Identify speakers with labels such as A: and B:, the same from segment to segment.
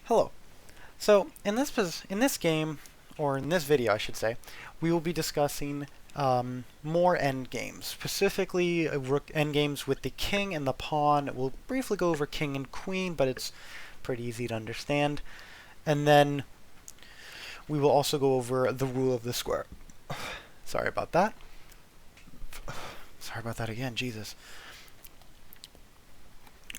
A: Hello. So in this game, or in this video, I should say, we will be discussing more endgames, specifically rook endgames with the king and the pawn. We'll briefly go over king and queen, but it's pretty easy to understand. And then we will also go over the rule of the square. Sorry about that. Sorry about that again, Jesus.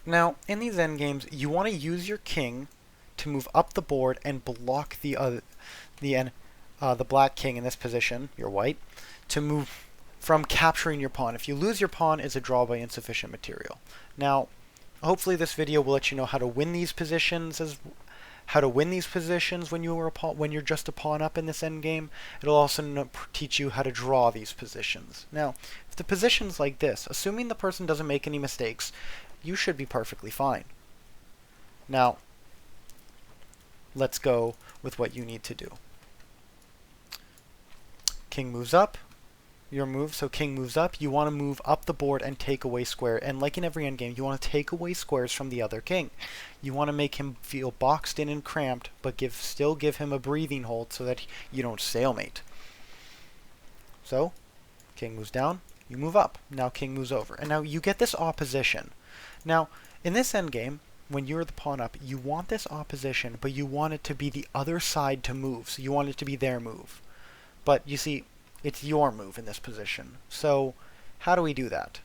A: Now, in these endgames, you want to use your king to move up the board and block the black king in this position, your white, to move from capturing your pawn. If you lose your pawn, it's a draw by insufficient material. Now, hopefully this video will let you know how to win these positions when you're just a pawn up in this endgame. It'll also teach you how to draw these positions. Now, if the position's like this, assuming the person doesn't make any mistakes, you should be perfectly fine. Now, let's go with what you need to do. King moves up. Your move, so king moves up. You want to move up the board and take away square. And like in every endgame, you want to take away squares from the other king. You want to make him feel boxed in and cramped, but still give him a breathing hold so that you don't stalemate. So, king moves down. You move up. Now king moves over. And now you get this opposition. Now, in this endgame, when you're the pawn up, you want this opposition, but you want it to be the other side to move. So you want it to be their move. But you see, it's your move in this position. So how do we do that?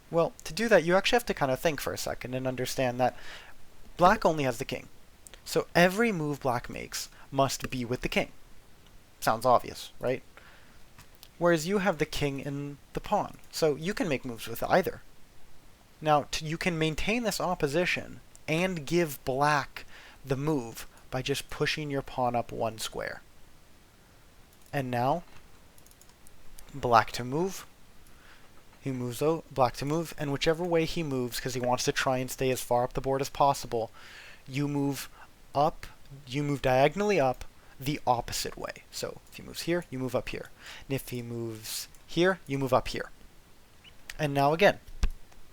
A: Well, to do that, you actually have to kind of think for a second and understand that black only has the king. So every move black makes must be with the king. Sounds obvious, right? Whereas you have the king and the pawn. So you can make moves with either. Now, you can maintain this opposition and give black the move by just pushing your pawn up one square. And now, black to move. He moves black to move, and whichever way he moves, because he wants to try and stay as far up the board as possible, you move up, you move diagonally up the opposite way. So if he moves here, you move up here. And if he moves here, you move up here. And now again,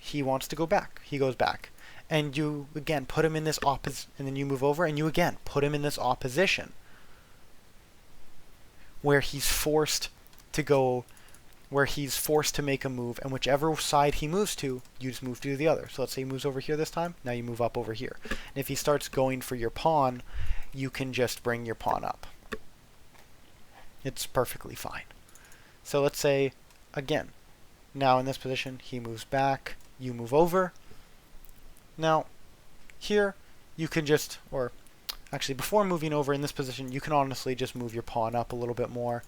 A: he wants to go back. He goes back. And you, again, put him in this and then you move over, and you again put him in this opposition, where he's forced to make a move, and whichever side he moves to, you just move to the other. So let's say he moves over here this time, now you move up over here. And if he starts going for your pawn, you can just bring your pawn up. It's perfectly fine. So let's say, again, now in this position, he moves back, you move over. Now, here, you can just, or actually, before moving over in this position, you can honestly just move your pawn up a little bit more.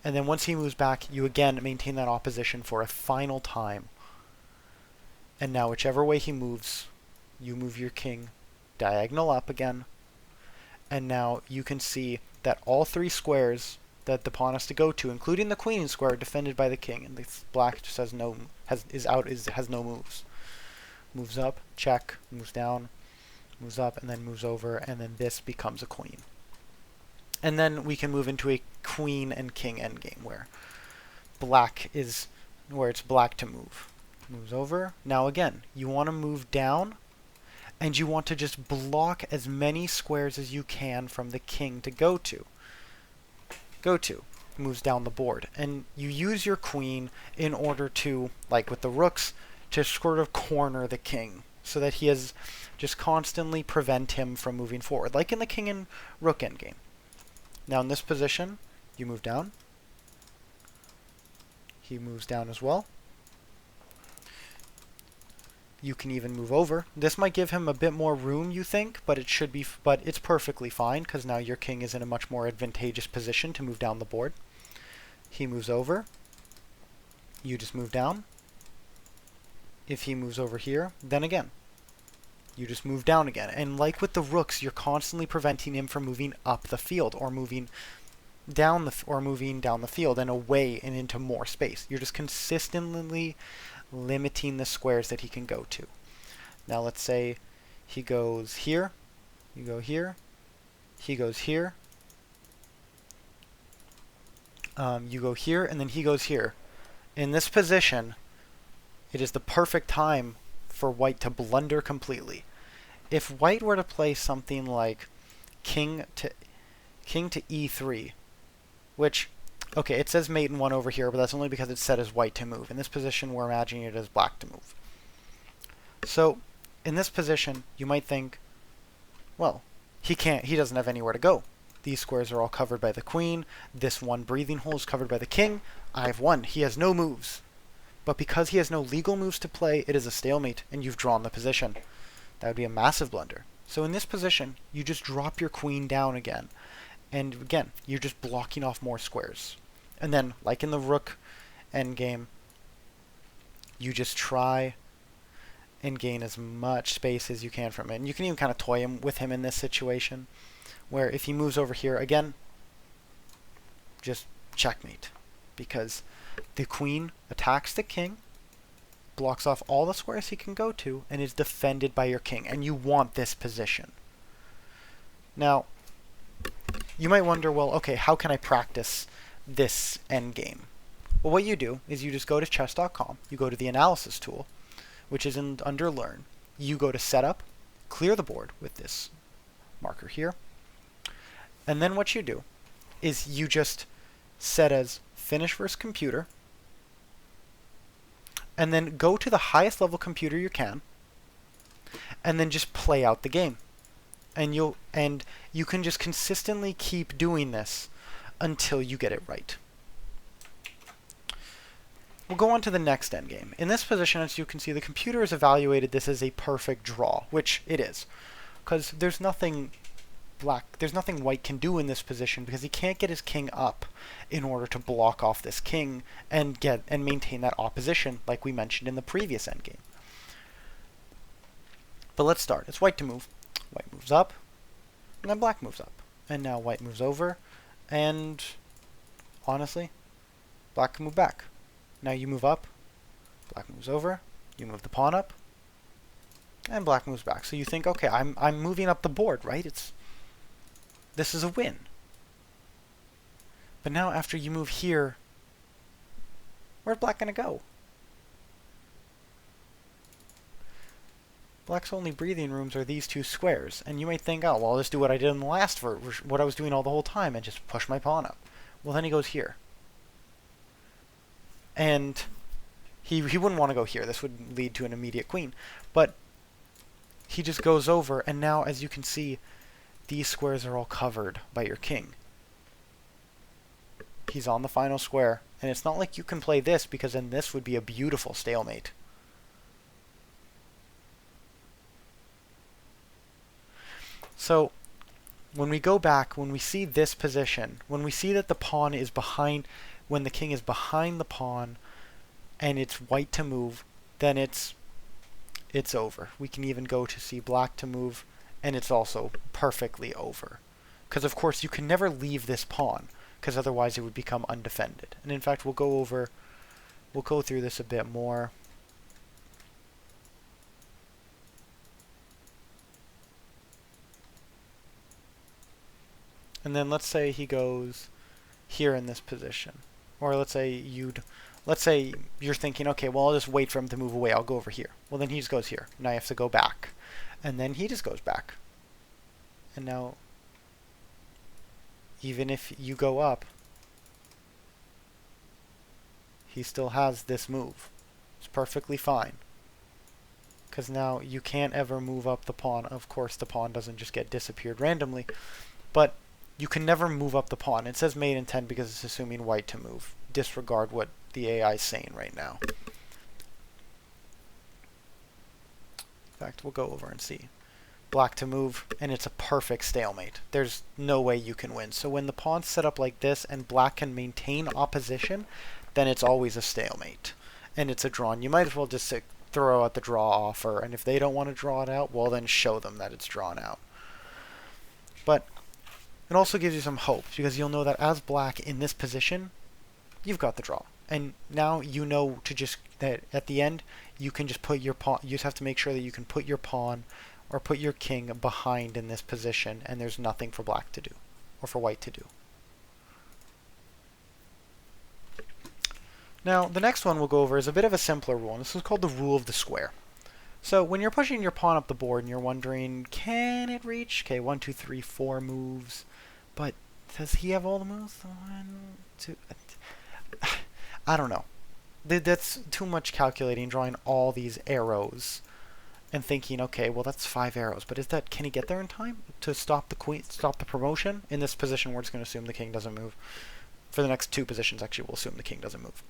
A: And then once he moves back, you again maintain that opposition for a final time. And now whichever way he moves, you move your king diagonal up again. And now you can see that all three squares that the pawn has to go to, including the queen square, are defended by the king. And the black just has no moves. Moves up, check, moves down, moves up, and then moves over, and then this becomes a queen. And then we can move into a queen and king endgame where it's black to move. Moves over. Now again, you want to move down, and you want to just block as many squares as you can from the king to go to. Moves down the board. And you use your queen in order to, like with the rooks, to sort of corner the king, so that he has just constantly prevent him from moving forward, like in the king and rook endgame. Now in this position, you move down. He moves down as well. You can even move over. This might give him a bit more room, you think, but it's perfectly fine, because now your king is in a much more advantageous position to move down the board. He moves over. You just move down. If he moves over here, then again, you just move down again. And like with the rooks, you're constantly preventing him from moving up the field or moving down the field and away and into more space. You're just consistently limiting the squares that he can go to. Now let's say he goes here, you go here, he goes here, you go here, and then he goes here. In this position, it is the perfect time for white to blunder completely. If white were to play something like king to e3, which, okay, it says mate and 1 over here, but that's only because it's set as white to move. In this position, we're imagining it as black to move. So, in this position, you might think, well, he doesn't have anywhere to go. These squares are all covered by the queen. This one breathing hole is covered by the king. I've won. He has no moves. But because he has no legal moves to play, it is a stalemate, and you've drawn the position. That would be a massive blunder. So in this position, you just drop your queen down again. And again, you're just blocking off more squares. And then, like in the rook endgame, you just try and gain as much space as you can from it. And you can even kind of toy with him in this situation, where if he moves over here, again, just checkmate. Because the queen attacks the king, blocks off all the squares he can go to, and is defended by your king. And you want this position. Now, you might wonder, well, okay, how can I practice this endgame? Well, what you do is you just go to chess.com, you go to the analysis tool, which is under Learn. You go to Setup, clear the board with this marker here, and then what you do is you just set as Finish versus Computer, and then go to the highest level computer you can, and then just play out the game. And you can just consistently keep doing this until you get it right. We'll go on to the next endgame. In this position, as you can see, the computer has evaluated this as a perfect draw, which it is, because there's nothing white can do in this position, because he can't get his king up in order to block off this king and maintain that opposition, like we mentioned in the previous endgame. But let's start. It's white to move. White moves up, and then black moves up. And now white moves over, and honestly, black can move back. Now you move up, black moves over, you move the pawn up, and black moves back. So you think, okay, I'm moving up the board, right? This is a win. But now after you move here, where's black going to go? Black's only breathing rooms are these two squares, and you might think, oh, well, I'll just do what I did in the last what I was doing all the whole time, and just push my pawn up. Well, then he goes here. And he wouldn't want to go here. This would lead to an immediate queen. But he just goes over, and now, as you can see, these squares are all covered by your king. He's on the final square, and it's not like you can play this, because then this would be a beautiful stalemate. So, when we go back, when we see this position, when we see that the pawn is behind, when the king is behind the pawn, and it's white to move, then it's over. We can even go to see black to move, and it's also perfectly over. Because of course you can never leave this pawn, because otherwise it would become undefended. And in fact, we'll go through this a bit more. And then let's say he goes here in this position. Or let's say you're thinking, okay, well, I'll just wait for him to move away. I'll go over here. Well, then he just goes here. Now I have to go back. And then he just goes back. And now, even if you go up, he still has this move. It's perfectly fine. Because now you can't ever move up the pawn. Of course, the pawn doesn't just get disappeared randomly. But you can never move up the pawn. It says mate in 10 because it's assuming white to move. Disregard what the AI is saying right now. In fact, we'll go over and see. Black to move, and it's a perfect stalemate. There's no way you can win. So when the pawn's set up like this and black can maintain opposition, then it's always a stalemate. And it's a draw. And you might as well just throw out the draw offer, and if they don't want to draw it out, well, then show them that it's drawn out. But it also gives you some hope, because you'll know that as black in this position, you've got the draw. And now you know that at the end, you can just put your pawn, you just have to make sure that you can put your pawn or put your king behind in this position, and there's nothing for black to do, or for white to do. Now, the next one we'll go over is a bit of a simpler rule, and this is called the rule of the square. So when you're pushing your pawn up the board and you're wondering, can it reach? Okay, 1, 2, 3, 4 moves. But does he have all the moves? 1, 2. I don't know. That's too much calculating, drawing all these arrows and thinking, okay, well that's 5 arrows, but is that, can he get there in time to stop the queen, stop the promotion? In this position, we're just going to assume the king doesn't move. For the next 2 positions, actually, we'll assume the king doesn't move.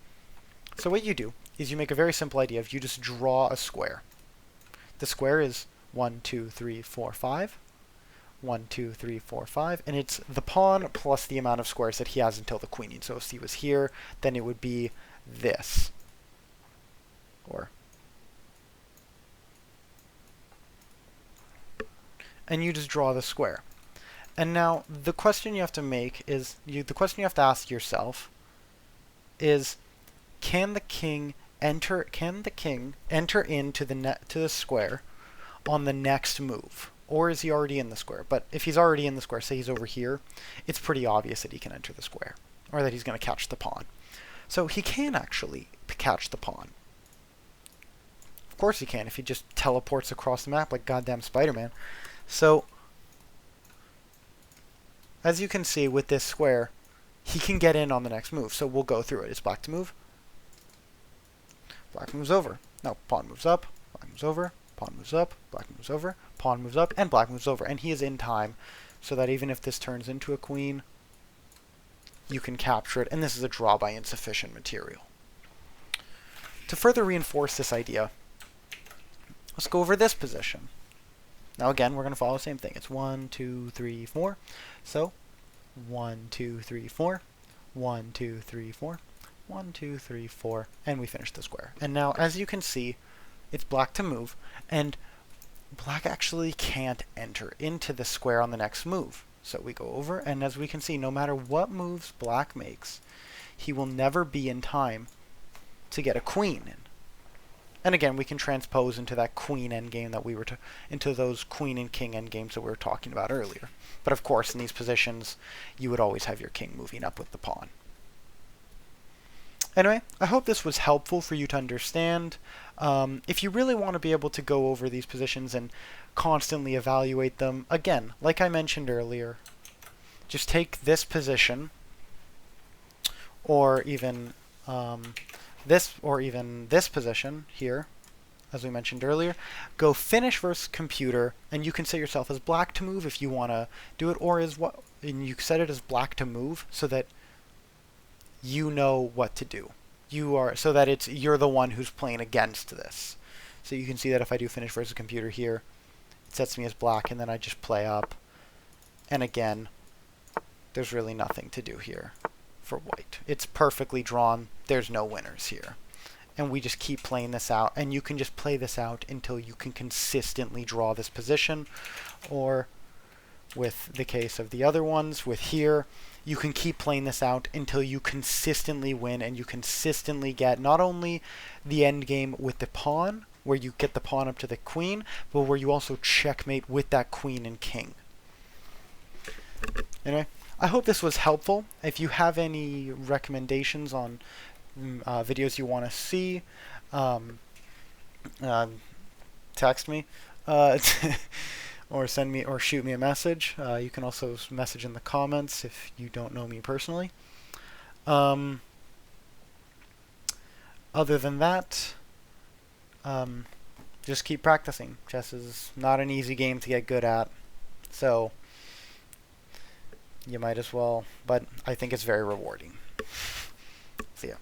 A: So what you do is you make a very simple idea of you just draw a square. The square is 1, 2, 3, 4, 5. 1, 2, 3, 4, 5, and it's the pawn plus the amount of squares that he has until the queening. So if he was here, then it would be this. And you just draw the square. And now the question you have to make is, the question you have to ask yourself is, can the king enter into the square on the next move? Or is he already in the square? But if he's already in the square, say he's over here, it's pretty obvious that he can enter the square, or that he's going to catch the pawn. So he can actually catch the pawn. Of course he can, if he just teleports across the map like goddamn Spider-Man. So, as you can see with this square, he can get in on the next move. So we'll go through it. It's black to move. Black moves over. Now pawn moves up. Black moves over. Pawn moves up. Black moves over. Pawn moves up. And black moves over. And he is in time, so that even if this turns into a queen, you can capture it. And this is a draw by insufficient material. To further reinforce this idea, let's go over this position. Now again, we're going to follow the same thing. It's 1, 2, 3, 4. So 1, 2, 3, 4. 1, 2, 3, 4. 1, 2, 3, 4. And we finish the square. And now, as you can see, it's black to move. And black actually can't enter into the square on the next move. So we go over, and as we can see, no matter what moves black makes, he will never be in time to get a queen in. And again, we can transpose into that queen endgame that we were into those queen and king endgames that we were talking about earlier. But of course, in these positions, you would always have your king moving up with the pawn. Anyway, I hope this was helpful for you to understand. If you really want to be able to go over these positions and constantly evaluate them, again, like I mentioned earlier, just take this position, or even this position here, as we mentioned earlier, go finish versus computer, and you can set yourself as black to move if you want to do it, or and you set it as black to move so that you know what to do. So that you're the one who's playing against this. So you can see that if I do finish versus computer here, it sets me as black, and then I just play up. And again, there's really nothing to do here for white. It's perfectly drawn. There's no winners here. And we just keep playing this out, and you can just play this out until you can consistently draw this position. Or with the case of the other ones, with here, you can keep playing this out until you consistently win, and you consistently get not only the end game with the pawn, where you get the pawn up to the queen, but where you also checkmate with that queen and king. Anyway, I hope this was helpful. If you have any recommendations on videos you want to see, text me. Or send me, or shoot me a message. You can also message in the comments if you don't know me personally. Other than that, just keep practicing. Chess is not an easy game to get good at, so you might as well, but I think it's very rewarding. See ya.